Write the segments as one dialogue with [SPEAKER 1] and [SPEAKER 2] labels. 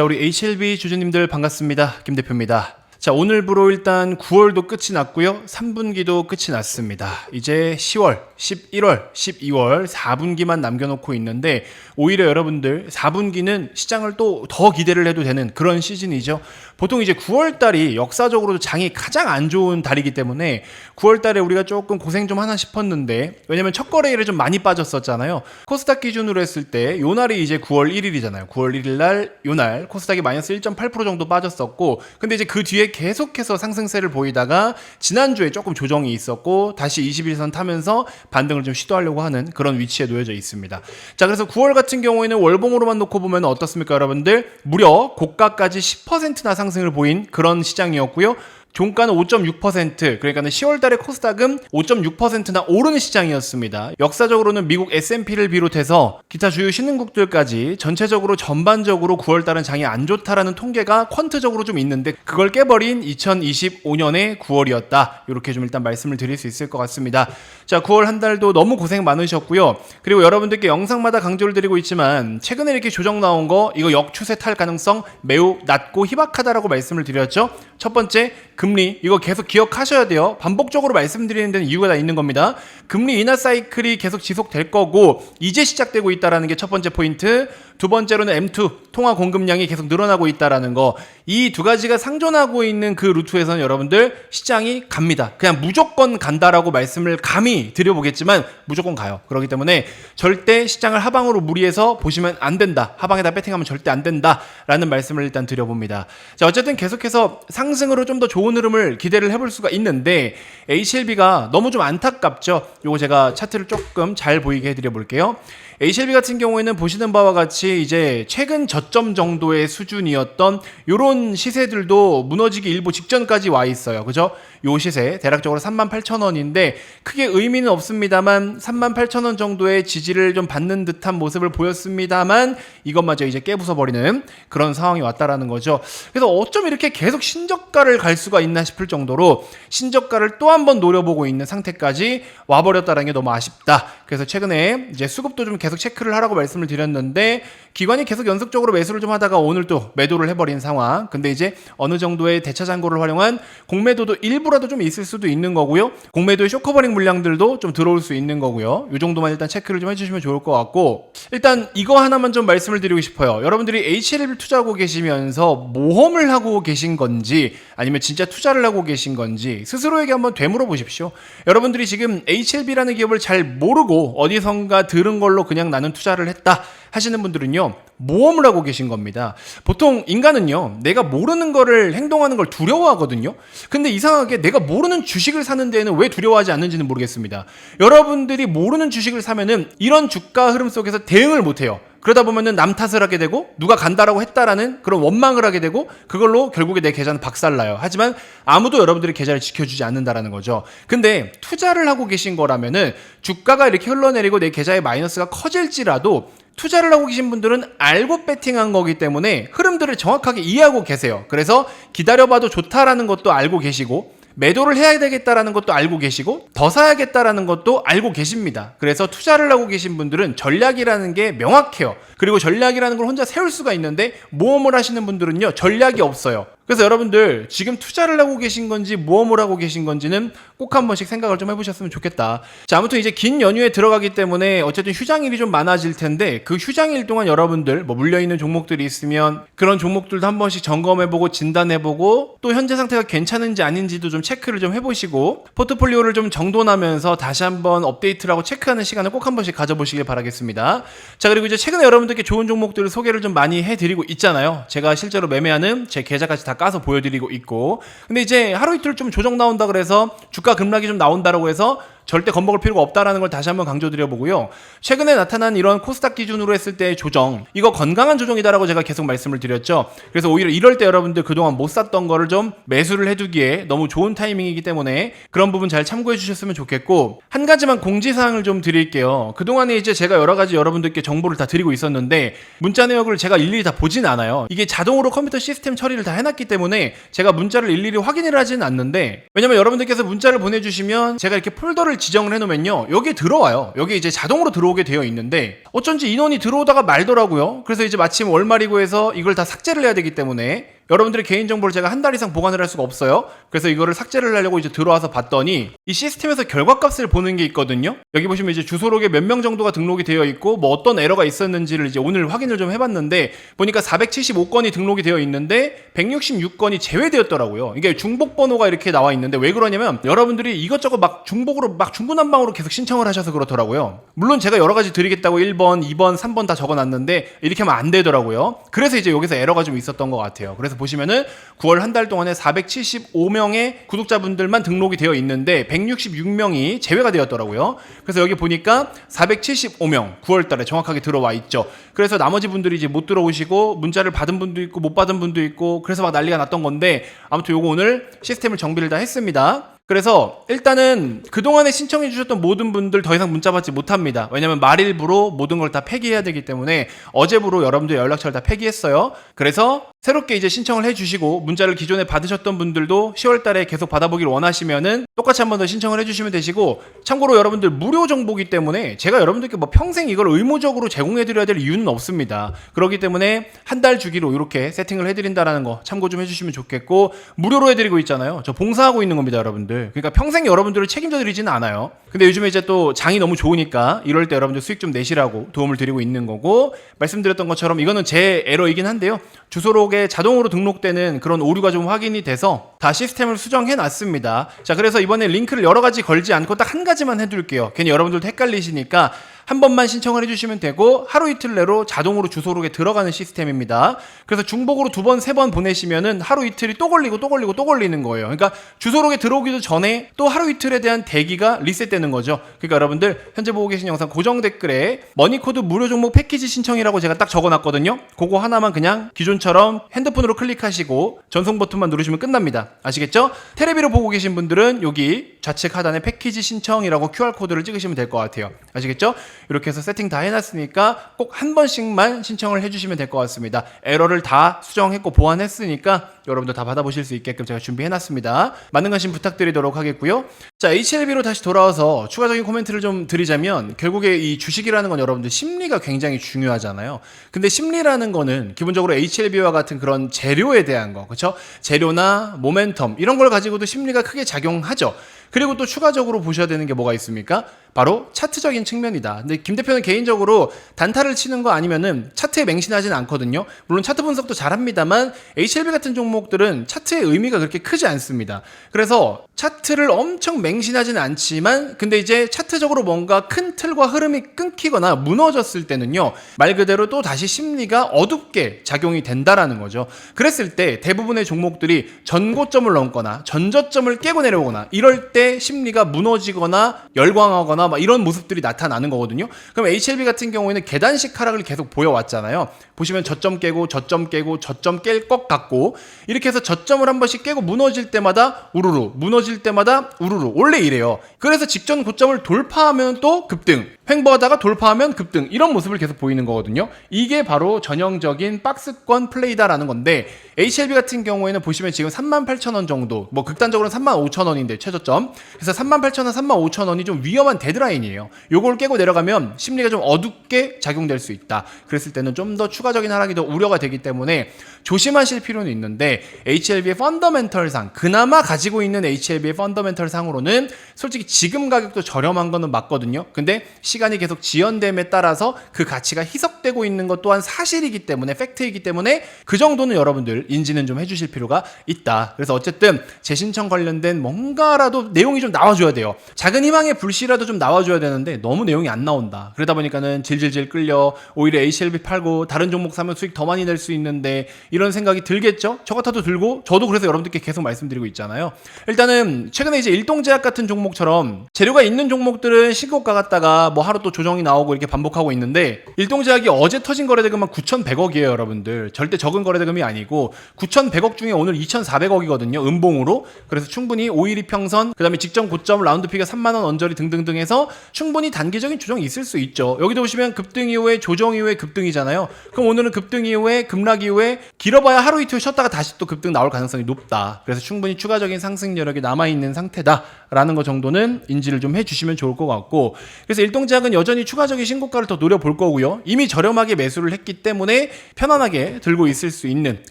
[SPEAKER 1] 자, 우리 HLB 주주님들 반갑습니다. 김 대표입니다. 자, 오늘부로 일단 9월도 끝이 났고요. 3분기도 끝이 났습니다. 이제 10월, 11월, 12월 4분기만 남겨놓고 있는데 오히려 여러분들 4분기는 시장을 또 더 기대를 해도 되는 그런 시즌이죠. 보통 이제 9월달이 역사적으로도 장이 가장 안 좋은 달이기 때문에 9월달에 우리가 조금 고생 좀 하나 싶었는데, 왜냐면 첫 거래일에 좀 많이 빠졌었잖아요. 코스닥 기준으로 했을 때 요 날이 이제 9월 1일이잖아요. 9월 1일 날 요 날 코스닥이 마이너스 1.8% 정도 빠졌었고, 근데 이제 그 뒤에 계속해서 상승세를 보이다가 지난주에 조금 조정이 있었고 다시 21선 타면서 반등을 좀 시도하려고 하는 그런 위치에 놓여져 있습니다. 자, 그래서 9월 같은 경우에는 월봉으로만 놓고 보면 어떻습니까, 여러분들? 무려 고가까지 10%나 상승을 보인 그런 시장이었고요. 종가는 5.6%, 그러니까 10월 달에 코스닥은 5.6%나 오르는 시장이었습니다. 역사적으로는 미국 S&P를 비롯해서 기타 주요 신흥국들까지 전체적으로 전반적으로 9월 달은 장이 안 좋다라는 통계가 퀀트적으로 좀 있는데, 그걸 깨버린 2025년의 9월이었다. 이렇게 좀 일단 말씀을 드릴 수 있을 것 같습니다. 자, 9월 한 달도 너무 고생 많으셨고요. 그리고 여러분들께 영상마다 강조를 드리고 있지만 최근에 이렇게 조정 나온 거, 이거 역추세 탈 가능성 매우 낮고 희박하다라고 말씀을 드렸죠. 첫 번째, 금리, 이거 계속 기억하셔야 돼요. 반복적으로 말씀드리는 데는 이유가 다 있는 겁니다. 금리 인하 사이클이 계속 지속될 거고 이제 시작되고 있다는 게 첫 번째 포인트. 두 번째로는 M2 통화 공급량이 계속 늘어나고 있다는 거. 이 두 가지가 상존하고 있는 그 루트에서는 여러분들 시장이 갑니다. 그냥 무조건 간다라고 말씀을 감히 드려보겠지만 무조건 가요. 그렇기 때문에 절대 시장을 하방으로 무리해서 보시면 안 된다. 하방에다 배팅하면 절대 안 된다라는 말씀을 일단 드려봅니다. 자, 어쨌든 계속해서 상승으로 좀 더 좋은 흐름을 기대를 해볼 수가 있는데 HLB가 너무 좀 안타깝죠. 요거 제가 차트를 조금 잘 보이게 해드려 볼게요. HLB 같은 경우에는 보시는 바와 같이 이제 최근 저점 정도의 수준이었던 요런 시세들도 무너지기 일보 직전까지 와 있어요. 그죠? 요 시세 대략적으로 38,000원인데 크게 의미는 없습니다만 38,000원 정도의 지지를 좀 받는 듯한 모습을 보였습니다만 이것마저 이제 깨부숴버리는 그런 상황이 왔다라는 거죠. 그래서 어쩜 이렇게 계속 신저가를 갈 수가 있나 싶을 정도로 신저가를 또 한 번 노려보고 있는 상태까지 와버렸다는 게 너무 아쉽다. 그래서 최근에 이제 수급도 좀 계속 체크를 하라고 말씀을 드렸는데 기관이 계속 연속적으로 매수를 좀 하다가 오늘 또 매도를 해버린 상황. 근데 이제 어느 정도의 대차 잔고를 활용한 공매도도 일부라도 좀 있을 수도 있는 거고요. 공매도의 쇼커버링 물량들도 좀 들어올 수 있는 거고요. 이 정도만 일단 체크를 좀 해주시면 좋을 것 같고, 일단 이거 하나만 좀 말씀을 드리고 싶어요. 여러분들이 HLB를 투자하고 계시면서 모험을 하고 계신 건지 아니면 진짜 투자를 하고 계신 건지 스스로에게 한번 되물어 보십시오. 여러분들이 지금 HLB라는 기업을 잘 모르고 어디선가 들은 걸로 그냥 나는 투자를 했다 하시는 분들은요, 모험을 하고 계신 겁니다. 보통 인간은요, 내가 모르는 거를 행동하는 걸 두려워하거든요. 근데 이상하게 내가 모르는 주식을 사는 데에는 왜 두려워하지 않는지는 모르겠습니다. 여러분들이 모르는 주식을 사면은 이런 주가 흐름 속에서 대응을 못 해요. 그러다 보면은 남 탓을 하게 되고 누가 간다라고 했다라는 그런 원망을 하게 되고 그걸로 결국에 내 계좌는 박살나요. 하지만 아무도 여러분들의 계좌를 지켜주지 않는다라는 거죠. 근데 투자를 하고 계신 거라면은 주가가 이렇게 흘러내리고 내 계좌의 마이너스가 커질지라도 투자를 하고 계신 분들은 알고 배팅한 거기 때문에 흐름들을 정확하게 이해하고 계세요. 그래서 기다려봐도 좋다라는 것도 알고 계시고 매도를 해야 되겠다라는 것도 알고 계시고 더 사야겠다라는 것도 알고 계십니다. 그래서 투자를 하고 계신 분들은 전략이라는 게 명확해요. 그리고 전략이라는 걸 혼자 세울 수가 있는데 모험을 하시는 분들은요, 전략이 없어요. 그래서 여러분들 지금 투자를 하고 계신 건지 모험을 하고 계신 건지는 꼭 한 번씩 생각을 좀 해보셨으면 좋겠다. 자, 아무튼 이제 긴 연휴에 들어가기 때문에 어쨌든 휴장일이 좀 많아질 텐데 그 휴장일 동안 여러분들 뭐 물려있는 종목들이 있으면 그런 종목들도 한 번씩 점검해보고 진단해보고 또 현재 상태가 괜찮은지 아닌지도 좀 체크를 좀 해보시고 포트폴리오를 좀 정돈하면서 다시 한번 업데이트를 하고 체크하는 시간을 꼭 한 번씩 가져보시길 바라겠습니다. 자, 그리고 이제 최근에 여러분들께 좋은 종목들을 소개를 좀 많이 해드리고 있잖아요. 제가 실제로 매매하는 제 계좌까지 다 까서 보여드리고 있고, 근데 이제 하루 이틀 좀 조정 나온다 그래서 주가 급락이 좀 나온다라고 해서 절대 겁먹을 필요가 없다라는 걸 다시 한번 강조드려보고요. 최근에 나타난 이런 코스닥 기준으로 했을 때의 조정, 이거 건강한 조정이다라고 제가 계속 말씀을 드렸죠. 그래서 오히려 이럴 때 여러분들 그동안 못 샀던 거를 좀 매수를 해두기에 너무 좋은 타이밍이기 때문에 그런 부분 잘 참고해 주셨으면 좋겠고, 한 가지만 공지사항을 좀 드릴게요. 그동안에 이제 제가 여러 가지 여러분들께 정보를 다 드리고 있었는데 문자 내역을 제가 일일이 다 보진 않아요. 이게 자동으로 컴퓨터 시스템 처리를 다 해놨기 때문에 제가 문자를 일일이 확인을 하지는 않는데, 왜냐면 여러분들께서 문자를 보내주시면 제가 이렇게 폴더를 지정을 해놓으면요, 여기에 들어와요. 여기 이제 자동으로 들어오게 되어 있는데 어쩐지 인원이 들어오다가 말더라고요. 그래서 이제 마침 월말이고 해서 이걸 다 삭제를 해야 되기 때문에 여러분들의 개인정보를 제가 한 달 이상 보관을 할 수가 없어요. 그래서 이거를 삭제를 하려고 이제 들어와서 봤더니 이 시스템에서 결과값을 보는 게 있거든요. 여기 보시면 이제 주소록에 몇 명 정도가 등록이 되어 있고 뭐 어떤 에러가 있었는지를 이제 오늘 확인을 좀 해봤는데 보니까 475건이 등록이 되어 있는데 166건이 제외되었더라고요. 이게 중복 번호가 이렇게 나와 있는데 왜 그러냐면 여러분들이 이것저것 막 중복으로 막 중구난방으로 계속 신청을 하셔서 그렇더라고요. 물론 제가 여러 가지 드리겠다고 1번, 2번, 3번 다 적어놨는데 이렇게 하면 안 되더라고요. 그래서 이제 여기서 에러가 좀 있었던 것 같아요. 그래서 보시면은 9월 한 달 동안에 475명의 구독자분들만 등록이 되어 있는데 166명이 제외가 되었더라고요. 그래서 여기 보니까 475명 9월 달에 정확하게 들어와 있죠. 그래서 나머지 분들이 이제 못 들어오시고 문자를 받은 분도 있고 못 받은 분도 있고 그래서 막 난리가 났던 건데 아무튼 요거 오늘 시스템을 정비를 다 했습니다. 그래서 일단은 그동안에 신청해 주셨던 모든 분들 더 이상 문자 받지 못합니다. 왜냐면 말일부로 모든 걸 다 폐기해야 되기 때문에 어제부로 여러분들 연락처를 다 폐기했어요. 그래서 새롭게 이제 신청을 해주시고 문자를 기존에 받으셨던 분들도 10월 달에 계속 받아보길 원하시면은 똑같이 한 번 더 신청을 해주시면 되시고 참고로 여러분들 무료 정보기 때문에 제가 여러분들께 뭐 평생 이걸 의무적으로 제공해드려야 될 이유는 없습니다. 그렇기 때문에 한 달 주기로 이렇게 세팅을 해드린다라는 거 참고 좀 해주시면 좋겠고 무료로 해드리고 있잖아요. 저 봉사하고 있는 겁니다, 여러분들. 그러니까 평생 여러분들을 책임져 드리지는 않아요. 근데 요즘에 이제 또 장이 너무 좋으니까 이럴 때 여러분들 수익 좀 내시라고 도움을 드리고 있는 거고 말씀드렸던 것처럼 이거는 제 에러이긴 한데요. 주소록에 자동으로 등록되는 그런 오류가 좀 확인이 돼서 다 시스템을 수정해 놨습니다. 자, 그래서 이번에 링크를 여러 가지 걸지 않고 딱 한 가지만 해둘게요. 괜히 여러분들도 헷갈리시니까 한 번만 신청을 해주시면 되고 하루 이틀 내로 자동으로 주소록에 들어가는 시스템입니다. 그래서 중복으로 2번, 3번 보내시면은 하루 이틀이 또 걸리고 또 걸리고 또 걸리는 거예요. 그러니까 주소록에 들어오기도 전에 또 하루 이틀에 대한 대기가 리셋되는 거죠. 그러니까 여러분들 현재 보고 계신 영상 고정 댓글에 머니코드 무료 종목 패키지 신청이라고 제가 딱 적어놨거든요. 그거 하나만 그냥 기존처럼 핸드폰으로 클릭하시고 전송 버튼만 누르시면 끝납니다. 아시겠죠? 테레비로 보고 계신 분들은 여기 좌측 하단에 패키지 신청이라고 QR코드를 찍으시면 될 것 같아요. 아시겠죠? 이렇게 해서 세팅 다 해놨으니까 꼭 한 번씩만 신청을 해주시면 될 것 같습니다. 에러를 다 수정했고 보완했으니까 여러분들 다 받아보실 수 있게끔 제가 준비해놨습니다. 많은 관심 부탁드리도록 하겠고요. 자, HLB로 다시 돌아와서 추가적인 코멘트를 좀 드리자면 결국에 이 주식이라는 건 여러분들 심리가 굉장히 중요하잖아요. 근데 심리라는 거는 기본적으로 HLB와 같은 그런 재료에 대한 거, 그렇죠? 재료나 모멘텀 이런 걸 가지고도 심리가 크게 작용하죠. 그리고 또 추가적으로 보셔야 되는 게 뭐가 있습니까? 바로 차트적인 측면이다. 근데 김 대표는 개인적으로 단타를 치는 거 아니면은 차트에 맹신하지는 않거든요. 물론 차트 분석도 잘합니다만 HLB 같은 종목들은 차트의 의미가 그렇게 크지 않습니다. 그래서 차트를 엄청 맹신하지는 않지만 근데 이제 차트적으로 뭔가 큰 틀과 흐름이 끊기거나 무너졌을 때는요, 말 그대로 또 다시 심리가 어둡게 작용이 된다라는 거죠. 그랬을 때 대부분의 종목들이 전고점을 넘거나 전저점을 깨고 내려오거나 이럴 때 심리가 무너지거나 열광하거나 막 이런 모습들이 나타나는 거거든요. 그럼 HLB 같은 경우에는 계단식 하락을 계속 보여왔잖아요. 보시면 저점 깨고 저점 깨고 저점 깰 것 같고 이렇게 해서 저점을 한 번씩 깨고 무너질 때마다 우르르 무너질 때마다 우르르 원래 이래요. 그래서 직전 고점을 돌파하면 또 급등, 횡보하다가 돌파하면 급등 이런 모습을 계속 보이는 거거든요. 이게 바로 전형적인 박스권 플레이다라는 건데 HLB 같은 경우에는 보시면 지금 38,000원 정도, 뭐 극단적으로는 35,000원인데 최저점. 그래서 38,000원, 35,000원이 좀 위험한 데드라인이에요. 요걸 깨고 내려가면 심리가 좀 어둡게 작용될 수 있다. 그랬을 때는 좀 더 추가적인 하락이 더 우려가 되기 때문에 조심하실 필요는 있는데 HLB의 펀더멘털상, 그나마 가지고 있는 HLB의 펀더멘털상으로는 솔직히 지금 가격도 저렴한 거는 맞거든요. 근데 시간이 계속 지연됨에 따라서 그 가치가 희석되고 있는 것 또한 사실이기 때문에, 팩트이기 때문에 그 정도는 여러분들 인지는 좀 해주실 필요가 있다. 그래서 어쨌든 재신청 관련된 뭔가라도 내용이 좀 나와줘야 돼요. 작은 희망의 불씨라도 좀 나와줘야 되는데 너무 내용이 안 나온다. 그러다 보니까는 질질질 끌려 오히려 HLB 팔고 다른 종목 사면 수익 더 많이 낼 수 있는데 이런 생각이 들겠죠? 저 같아도 들고 저도 그래서 여러분들께 계속 말씀드리고 있잖아요. 일단은 최근에 이제 일동제약 같은 종목처럼 재료가 있는 종목들은 신고가 갔다가 뭐 하루 또 조정이 나오고 이렇게 반복하고 있는데 일동제약이 어제 터진 거래대금은 9,100억이에요, 여러분들. 절대 적은 거래대금이 아니고 9,100억 중에 오늘 2,400억이거든요, 음봉으로. 그래서 충분히 5일 이평선, 그 다음에 직전 고점 라운드피가 3만원 언저리 등등등 해서 충분히 단기적인 조정이 있을 수 있죠. 여기도 보시면 급등 이후에 조정 이후에 급등이잖아요. 그럼 오늘은 급등 이후에 급락 이후에 길어봐야 하루 이틀 쉬었다가 다시 또 급등 나올 가능성이 높다. 그래서 충분히 추가적인 상승 여력이 남아있는 상태다라는 거 정도는 인지를 좀 해주시면 좋을 것 같고, 그래서 일동제약은 여전히 추가적인 신고가를 더 노려볼 거고요. 이미 저렴하게 매수를 했기 때문에 편안하게 들고 있을 수 있는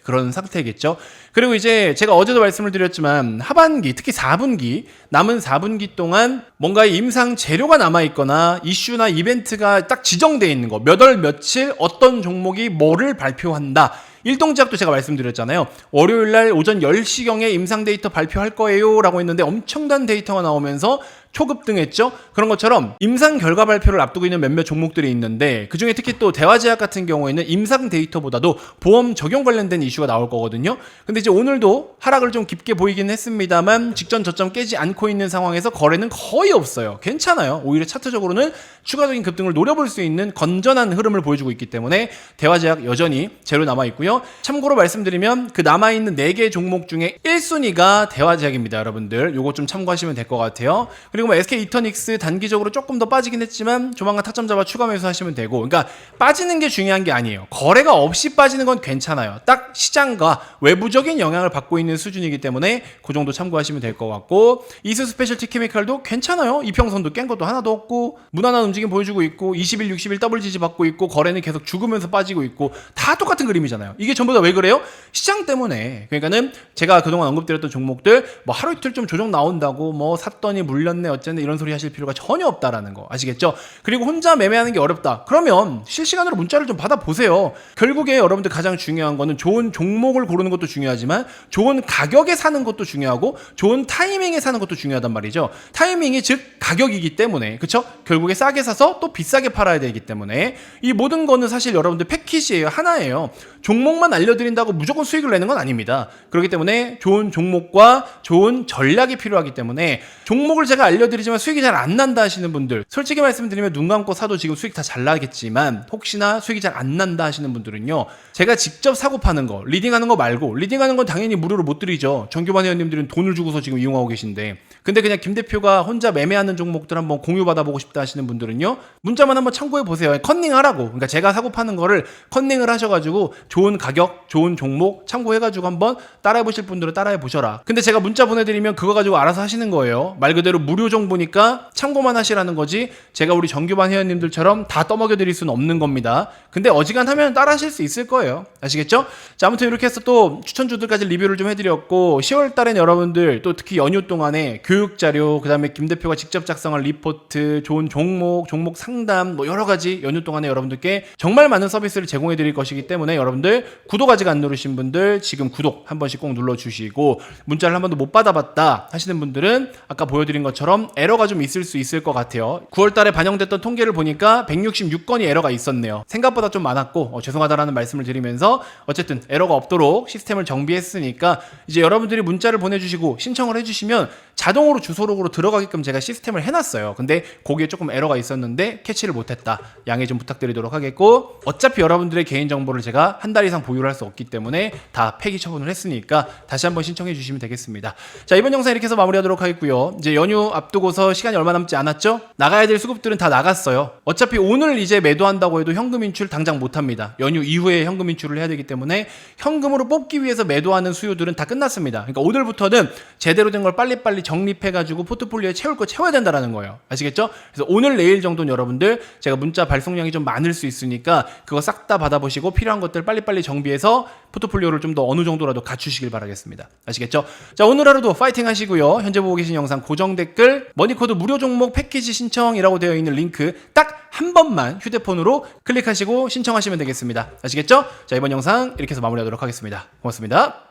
[SPEAKER 1] 그런 상태겠죠. 그리고 이제 제가 어제도 말씀을 드렸지만 하반기, 특히 4분기, 남은 4분기 동안 뭔가 임상 재료가 남아있거나 이슈나 이벤트가 딱 지정되어 있는 거, 몇 월 며칠 어떤 종목이 뭐를 발표한다, 일동제약도 제가 말씀드렸잖아요. 월요일날 오전 10시경에 임상 데이터 발표할 거예요 라고 했는데 엄청난 데이터가 나오면서 초급등했죠. 그런 것처럼 임상 결과 발표를 앞두고 있는 몇몇 종목들이 있는데, 그중에 특히 또 대화제약 같은 경우에는 임상 데이터보다도 보험 적용 관련된 이슈가 나올 거거든요. 근데 이제 오늘도 하락을 좀 깊게 보이긴 했습니다만 직전 저점 깨지 않고 있는 상황에서 거래는 거의 없어요. 괜찮아요. 오히려 차트적으로는 추가적인 급등을 노려볼 수 있는 건전한 흐름을 보여주고 있기 때문에 대화제약 여전히 제로 남아있고요. 참고로 말씀드리면 그 남아있는 4개 종목 중에 1순위가 대화제약입니다. 여러분들 요거 좀 참고하시면 될 것 같아요. 그리고 뭐 SK 이터닉스 단기적으로 조금 더 빠지긴 했지만 조만간 타점 잡아 추가 매수하시면 되고, 그러니까 빠지는 게 중요한 게 아니에요. 거래가 없이 빠지는 건 괜찮아요. 딱 시장과 외부적인 영향을 받고 있는 수준이기 때문에 그 정도 참고하시면 될 것 같고, 이스 스페셜티 케미칼도 괜찮아요. 이평선도 깬 것도 하나도 없고 무난한 움직임 보여주고 있고 20일 60일 더블 지지 받고 있고 거래는 계속 죽으면서 빠지고 있고 다 똑같은 그림이잖아요. 이게 전부 다 왜 그래요? 시장 때문에. 그러니까는 제가 그동안 언급드렸던 종목들 뭐 하루 이틀 좀 조정 나온다고 뭐 샀더니 물렸네 어쨌네 이런 소리 하실 필요가 전혀 없다라는 거 아시겠죠? 그리고 혼자 매매하는 게 어렵다 그러면 실시간으로 문자를 좀 받아보세요. 결국에 여러분들 가장 중요한 거는 좋은 종목을 고르는 것도 중요하지만 좋은 가격에 사는 것도 중요하고 좋은 타이밍에 사는 것도 중요하단 말이죠. 타이밍이 즉 가격이기 때문에, 그쵸? 결국에 싸게 사서 또 비싸게 팔아야 되기 때문에 이 모든 거는 사실 여러분들 패키지예요. 하나예요. 종목만 알려드린다고 무조건 수익을 내는 건 아닙니다. 그렇기 때문에 좋은 종목과 좋은 전략이 필요하기 때문에 종목을 제가 알려드리지만 수익이 잘 안 난다 하시는 분들, 솔직히 말씀드리면 눈 감고 사도 지금 수익 다 잘 나겠지만 혹시나 수익이 잘 안 난다 하시는 분들은요, 제가 직접 사고 파는 거, 리딩하는 거 말고, 리딩하는 건 당연히 무료로 못 드리죠. 정규반 회원님들은 돈을 주고서 지금 이용하고 계신데, 근데 그냥 김 대표가 혼자 매매하는 종목들 한번 공유 받아보고 싶다 하시는 분들은요, 문자만 한번 참고해 보세요. 컨닝하라고. 그러니까 제가 사고 파는 거를 컨닝을 하셔가지고 좋은 가격, 좋은 종목 참고해가지고 한번 따라해 보실 분들은 따라해 보셔라. 근데 제가 문자 보내드리면 그거 가지고 알아서 하시는 거예요. 말 그대로 무료 정보니까 참고만 하시라는 거지 제가 우리 정규반 회원님들처럼 다 떠먹여 드릴 수는 없는 겁니다. 근데 어지간하면 따라 하실 수 있을 거예요. 아시겠죠? 자, 아무튼 이렇게 해서 또 추천주들까지 리뷰를 좀 해드렸고, 10월 달엔 여러분들 또 특히 연휴 동안에 교육자료, 그 다음에 김 대표가 직접 작성한 리포트, 좋은 종목, 종목 상담, 뭐 여러 가지 연휴 동안에 여러분들께 정말 많은 서비스를 제공해 드릴 것이기 때문에 여러분들 구독 아직 안 누르신 분들 지금 구독 한 번씩 꼭 눌러주시고, 문자를 한 번도 못 받아봤다 하시는 분들은 아까 보여드린 것처럼 에러가 좀 있을 수 있을 것 같아요. 9월 달에 반영됐던 통계를 보니까 166건이 에러가 있었네요. 생각보다 좀 많았고 죄송하다라는 말씀을 드리면서 어쨌든 에러가 없도록 시스템을 정비했으니까 이제 여러분들이 문자를 보내주시고 신청을 해주시면 자동으로 주소록으로 들어가게끔 제가 시스템을 해놨어요. 근데 거기에 조금 에러가 있었는데 캐치를 못했다. 양해 좀 부탁드리도록 하겠고, 어차피 여러분들의 개인정보를 제가 한 달 이상 보유를 할 수 없기 때문에 다 폐기 처분을 했으니까 다시 한번 신청해 주시면 되겠습니다. 자, 이번 영상 이렇게 해서 마무리하도록 하겠고요. 이제 연휴 앞두고서 시간이 얼마 남지 않았죠? 나가야 될 수급들은 다 나갔어요. 어차피 오늘 이제 매도한다고 해도 현금 인출 당장 못합니다. 연휴 이후에 현금 인출을 해야 되기 때문에 현금으로 뽑기 위해서 매도하는 수요들은 다 끝났습니다. 그러니까 오늘부터는 제대로 된 걸 빨리빨리 정립해가지고 포트폴리오에 채울 거 채워야 된다는 거예요. 아시겠죠? 그래서 오늘 내일 정도는 여러분들 제가 문자 발송량이 좀 많을 수 있으니까 그거 싹 다 받아보시고 필요한 것들 빨리빨리 정비해서 포트폴리오를 좀 더 어느 정도라도 갖추시길 바라겠습니다. 아시겠죠? 자, 오늘 하루도 파이팅 하시고요. 현재 보고 계신 영상 고정 댓글 머니코드 무료 종목 패키지 신청이라고 되어 있는 링크 딱 한 번만 휴대폰으로 클릭하시고 신청하시면 되겠습니다. 아시겠죠? 자, 이번 영상 이렇게 해서 마무리하도록 하겠습니다. 고맙습니다.